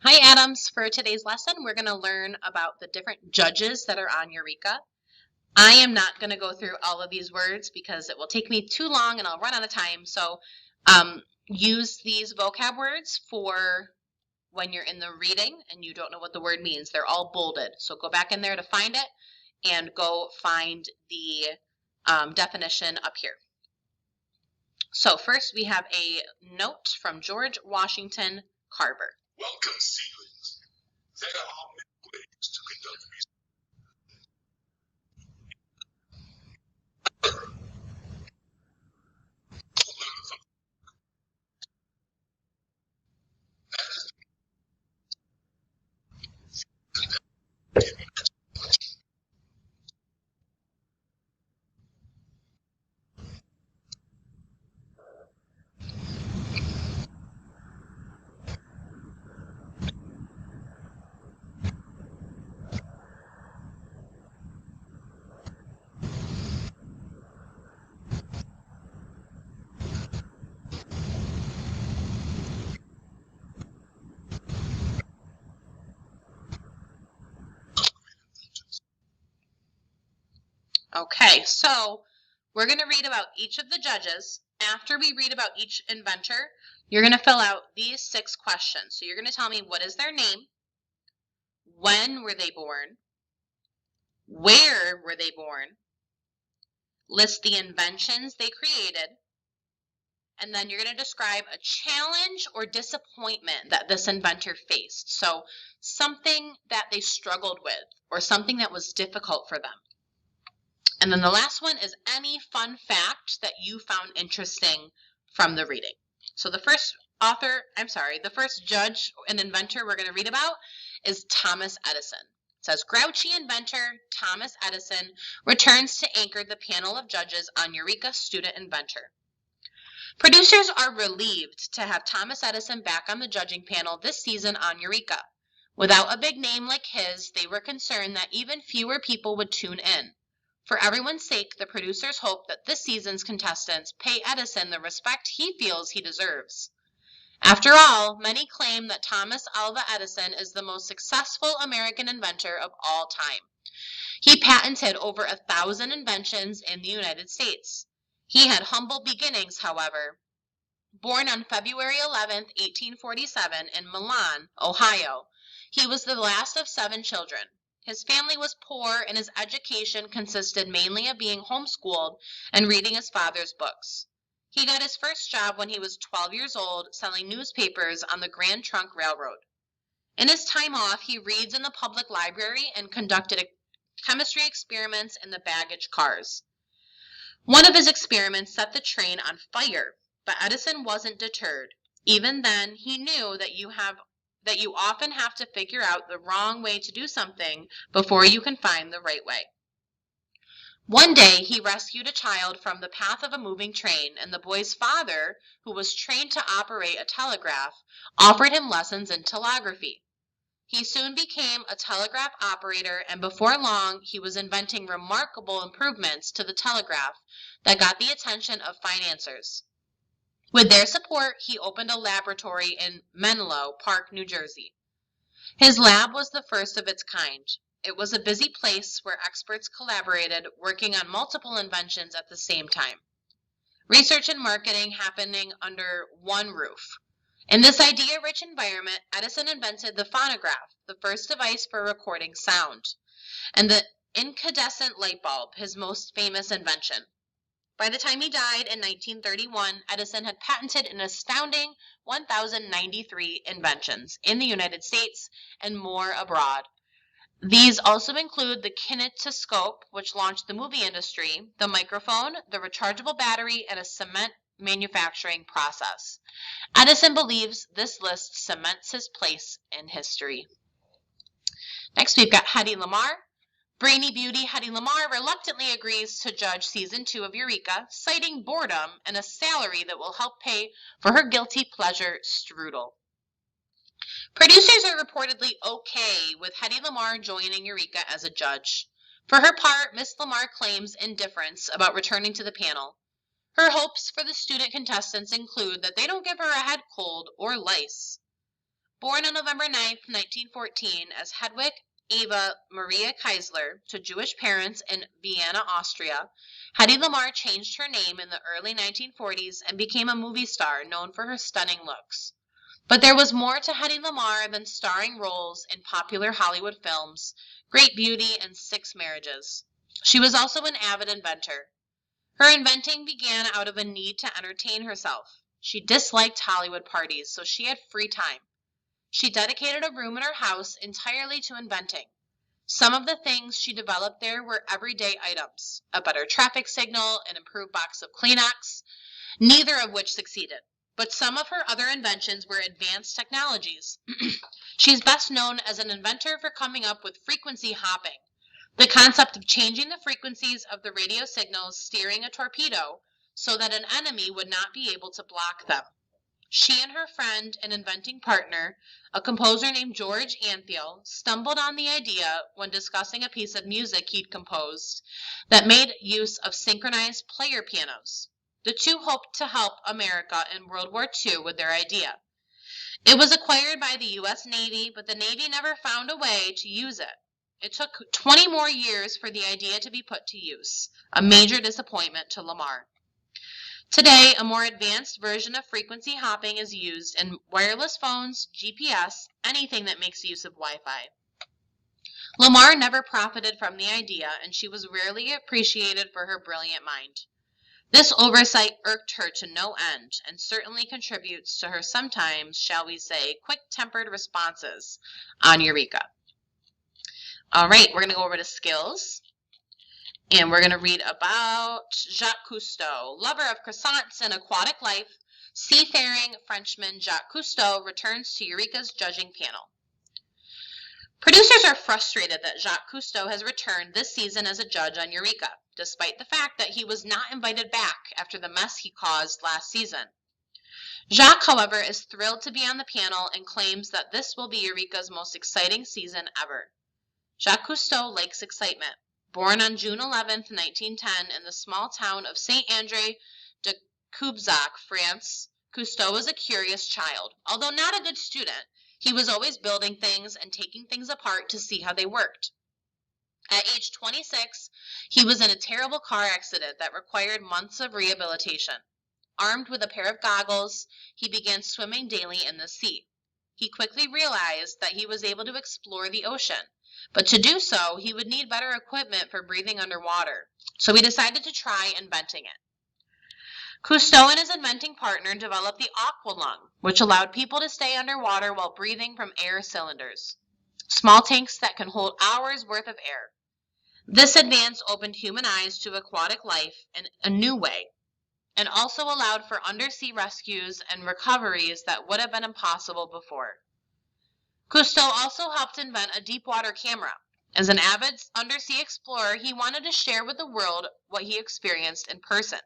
Hi, Adams. For today's lesson, we're going to learn about the different judges that are on Eureka. I am not going to go through all of these words because it will take me too long and I'll run out of time. So use these vocab words for when you're in the reading and you don't know what the word means. They're all bolded. So go back in there to find it and go find the definition up here. So first we have a note from George Washington Carver. Welcome, seedlings. There are many ways to conduct research. Okay, so we're going to read about each of the judges. After we read about each inventor, you're going to fill out these 6 questions. So you're going to tell me what is their name, when were they born, where were they born, list the inventions they created, and then you're going to describe a challenge or disappointment that this inventor faced. So something that they struggled with or something that was difficult for them. And then the last one is any fun fact that you found interesting from the reading. So the first judge and inventor we're going to read about is Thomas Edison. It says, grouchy inventor Thomas Edison returns to anchor the panel of judges on Eureka Student Inventor. Producers are relieved to have Thomas Edison back on the judging panel this season on Eureka. Without a big name like his, they were concerned that even fewer people would tune in. For everyone's sake, the producers hope that this season's contestants pay Edison the respect he feels he deserves. After all, many claim that Thomas Alva Edison is the most successful American inventor of all time. He patented over 1,000 inventions in the United States. He had humble beginnings, however. Born on February 11, 1847 in Milan, Ohio, he was the last of 7 children. His family was poor and his education consisted mainly of being homeschooled and reading his father's books. He got his first job when he was 12 years old, selling newspapers on the Grand Trunk Railroad. In his time off, he reads in the public library and conducted chemistry experiments in the baggage cars. One of his experiments set the train on fire, but Edison wasn't deterred. Even then, he knew that you often have to figure out the wrong way to do something before you can find the right way. One day, he rescued a child from the path of a moving train, and the boy's father, who was trained to operate a telegraph, offered him lessons in telegraphy. He soon became a telegraph operator, and before long, he was inventing remarkable improvements to the telegraph that got the attention of financiers. With their support, he opened a laboratory in Menlo Park, New Jersey. His lab was the first of its kind. It was a busy place where experts collaborated, working on multiple inventions at the same time. Research and marketing happening under one roof. In this idea-rich environment, Edison invented the phonograph, the first device for recording sound, and the incandescent light bulb, his most famous invention. By the time he died in 1931, Edison had patented an astounding 1,093 inventions in the United States and more abroad. These also include the kinetoscope, which launched the movie industry, the microphone, the rechargeable battery, and a cement manufacturing process. Edison believes this list cements his place in history. Next, we've got Hedy Lamarr. Brainy beauty Hedy Lamarr reluctantly agrees to judge season 2 of Eureka, citing boredom and a salary that will help pay for her guilty pleasure strudel. Producers are reportedly okay with Hedy Lamarr joining Eureka as a judge. For her part, Miss Lamarr claims indifference about returning to the panel. Her hopes for the student contestants include that they don't give her a head cold or lice. Born on November 9, 1914, as Hedwig Eva Maria Keisler to Jewish parents in Vienna, Austria, Hedy Lamarr changed her name in the early 1940s and became a movie star known for her stunning looks. But there was more to Hedy Lamarr than starring roles in popular Hollywood films, Great Beauty, and 6 Marriages. She was also an avid inventor. Her inventing began out of a need to entertain herself. She disliked Hollywood parties, so she had free time. She dedicated a room in her house entirely to inventing. Some of the things she developed there were everyday items, a better traffic signal, an improved box of Kleenex, neither of which succeeded. But some of her other inventions were advanced technologies. She's best known as an inventor for coming up with frequency hopping, the concept of changing the frequencies of the radio signals steering a torpedo so that an enemy would not be able to block them. She and her friend and inventing partner, a composer named George Antheil, stumbled on the idea when discussing a piece of music he'd composed that made use of synchronized player pianos. The two hoped to help America in World War II with their idea. It was acquired by the U.S. Navy, but the Navy never found a way to use it. It took 20 more years for the idea to be put to use, a major disappointment to Lamarr. Today, a more advanced version of frequency hopping is used in wireless phones, GPS, anything that makes use of Wi-Fi. Lamarr never profited from the idea, and she was rarely appreciated for her brilliant mind. This oversight irked her to no end, and certainly contributes to her sometimes, shall we say, quick-tempered responses on Eureka. All right, we're going to go over to skills. And we're going to read about Jacques Cousteau, lover of croissants and aquatic life. Seafaring Frenchman Jacques Cousteau returns to Eureka's judging panel. Producers are frustrated that Jacques Cousteau has returned this season as a judge on Eureka, despite the fact that he was not invited back after the mess he caused last season. Jacques, however, is thrilled to be on the panel and claims that this will be Eureka's most exciting season ever. Jacques Cousteau likes excitement. Born on June 11, 1910, in the small town of Saint-André de Cubzac, France, Cousteau was a curious child. Although not a good student, he was always building things and taking things apart to see how they worked. At age 26, he was in a terrible car accident that required months of rehabilitation. Armed with a pair of goggles, he began swimming daily in the sea. He quickly realized that he was able to explore the ocean. But to do so, he would need better equipment for breathing underwater, so he decided to try inventing it. Cousteau and his inventing partner developed the aqualung, which allowed people to stay underwater while breathing from air cylinders, small tanks that can hold hours' worth of air. This advance opened human eyes to aquatic life in a new way, and also allowed for undersea rescues and recoveries that would have been impossible before. Cousteau also helped invent a deep-water camera. As an avid undersea explorer, he wanted to share with the world what he experienced in person.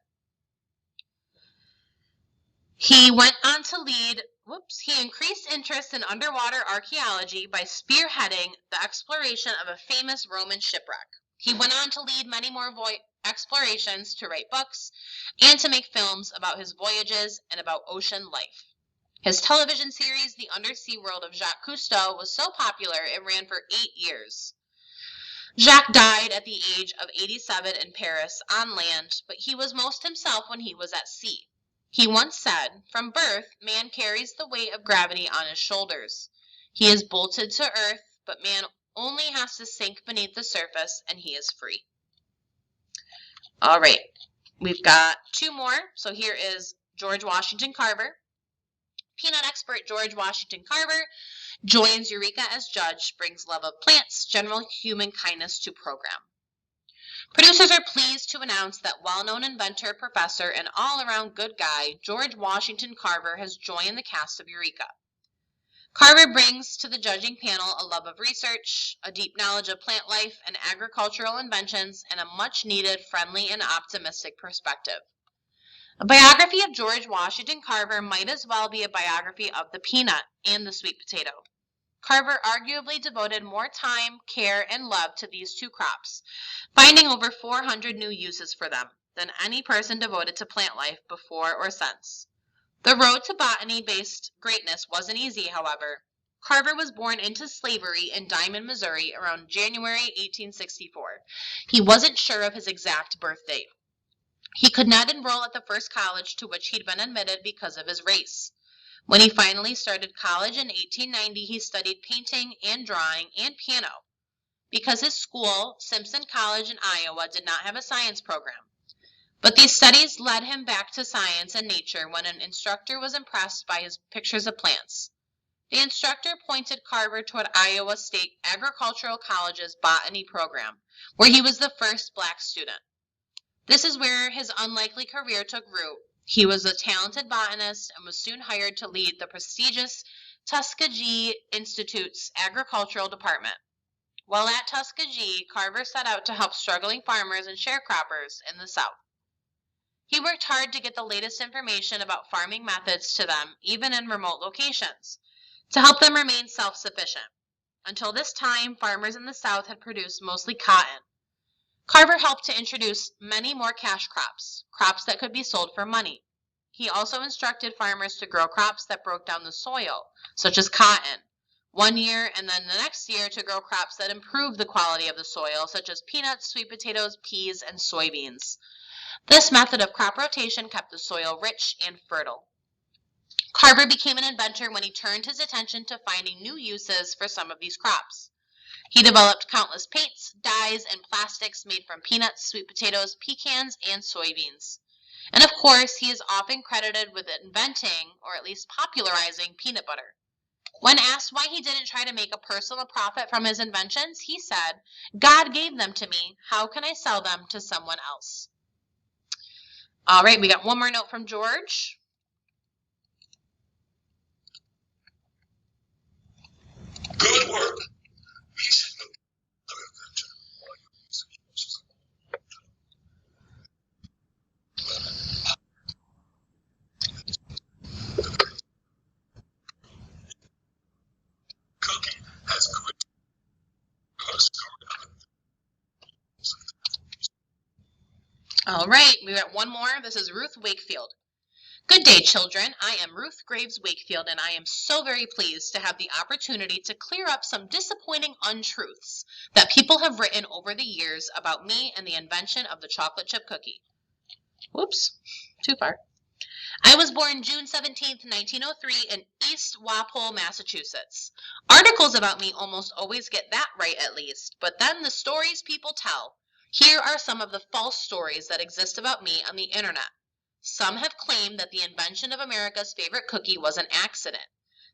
He went on to he increased interest in underwater archaeology by spearheading the exploration of a famous Roman shipwreck. He went on to lead many more explorations, to write books, and to make films about his voyages and about ocean life. His television series, The Undersea World of Jacques Cousteau, was so popular it ran for 8 years. Jacques died at the age of 87 in Paris on land, but he was most himself when he was at sea. He once said, "From birth, man carries the weight of gravity on his shoulders. He is bolted to earth, but man only has to sink beneath the surface and he is free." All right, we've got 2 more. So here is George Washington Carver. Peanut expert George Washington Carver joins Eureka as judge, brings love of plants, general human kindness to program. Producers are pleased to announce that well-known inventor, professor, and all-around good guy, George Washington Carver, has joined the cast of Eureka. Carver brings to the judging panel a love of research, a deep knowledge of plant life and agricultural inventions, and a much-needed, friendly, and optimistic perspective. A biography of George Washington Carver might as well be a biography of the peanut and the sweet potato. Carver arguably devoted more time, care, and love to these 2 crops, finding over 400 new uses for them than any person devoted to plant life before or since. The road to botany-based greatness wasn't easy, however. Carver was born into slavery in Diamond, Missouri around January 1864. He wasn't sure of his exact birth date. He could not enroll at the first college to which he'd been admitted because of his race. When he finally started college in 1890, he studied painting and drawing and piano. Because his school, Simpson College in Iowa, did not have a science program. But these studies led him back to science and nature when an instructor was impressed by his pictures of plants. The instructor pointed Carver toward Iowa State Agricultural College's botany program, where he was the first black student. This is where his unlikely career took root. He was a talented botanist and was soon hired to lead the prestigious Tuskegee Institute's agricultural department. While at Tuskegee, Carver set out to help struggling farmers and sharecroppers in the South. He worked hard to get the latest information about farming methods to them, even in remote locations, to help them remain self-sufficient. Until this time, farmers in the South had produced mostly cotton. Carver helped to introduce many more cash crops, crops that could be sold for money. He also instructed farmers to grow crops that broke down the soil, such as cotton, one year and then the next year to grow crops that improved the quality of the soil, such as peanuts, sweet potatoes, peas, and soybeans. This method of crop rotation kept the soil rich and fertile. Carver became an inventor when he turned his attention to finding new uses for some of these crops. He developed countless paints, dyes, and plastics made from peanuts, sweet potatoes, pecans, and soybeans. And of course, he is often credited with inventing, or at least popularizing, peanut butter. When asked why he didn't try to make a personal profit from his inventions, he said, "God gave them to me. How can I sell them to someone else?" All right, we got one more note from George. Good work. We should know another invention while your music uses Cookie has great All right, we got one more. This is Ruth Wakefield. Good day, children. I am Ruth Graves Wakefield, and I am so very pleased to have the opportunity to clear up some disappointing untruths that people have written over the years about me and the invention of the chocolate chip cookie. Whoops, too far. I was born June 17, 1903 in East Walpole, Massachusetts. Articles about me almost always get that right at least, but then the stories people tell. Here are some of the false stories that exist about me on the internet. Some have claimed that the invention of America's favorite cookie was an accident.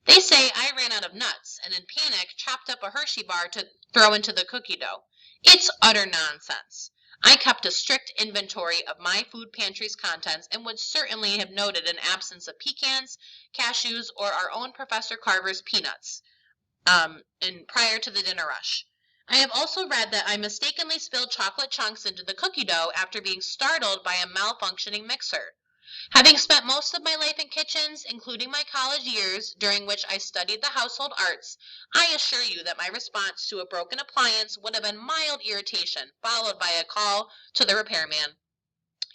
They say I ran out of nuts and in panic chopped up a Hershey bar to throw into the cookie dough. It's utter nonsense. I kept a strict inventory of my food pantry's contents and would certainly have noted an absence of pecans, cashews, or our own Professor Carver's peanuts prior to the dinner rush. I have also read that I mistakenly spilled chocolate chunks into the cookie dough after being startled by a malfunctioning mixer. Having spent most of my life in kitchens, including my college years, during which I studied the household arts, I assure you that my response to a broken appliance would have been mild irritation, followed by a call to the repairman.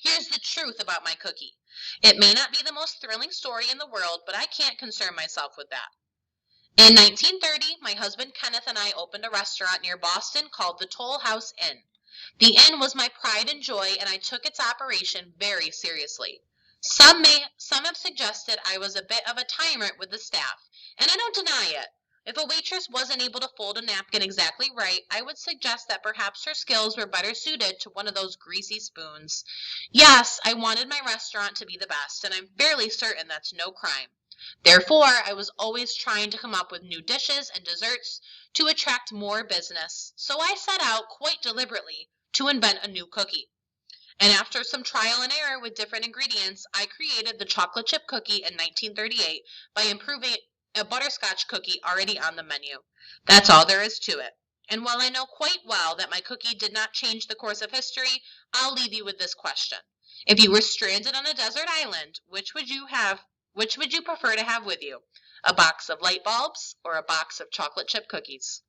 Here's the truth about my cookie. It may not be the most thrilling story in the world, but I can't concern myself with that. In 1930, my husband Kenneth and I opened a restaurant near Boston called the Toll House Inn. The inn was my pride and joy, and I took its operation very seriously. Some have suggested I was a bit of a tyrant with the staff, and I don't deny it. If a waitress wasn't able to fold a napkin exactly right, I would suggest that perhaps her skills were better suited to one of those greasy spoons. Yes, I wanted my restaurant to be the best, and I'm fairly certain that's no crime. Therefore, I was always trying to come up with new dishes and desserts to attract more business, so I set out quite deliberately to invent a new cookie. And after some trial and error with different ingredients, I created the chocolate chip cookie in 1938 by improving a butterscotch cookie already on the menu. That's all there is to it. And while I know quite well that my cookie did not change the course of history, I'll leave you with this question. If you were stranded on a desert island, which would you prefer to have with you? A box of light bulbs or a box of chocolate chip cookies?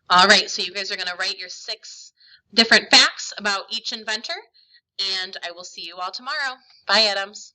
All right, so you guys are going to write your 6 different facts about each inventor, and I will see you all tomorrow. Bye, Adams.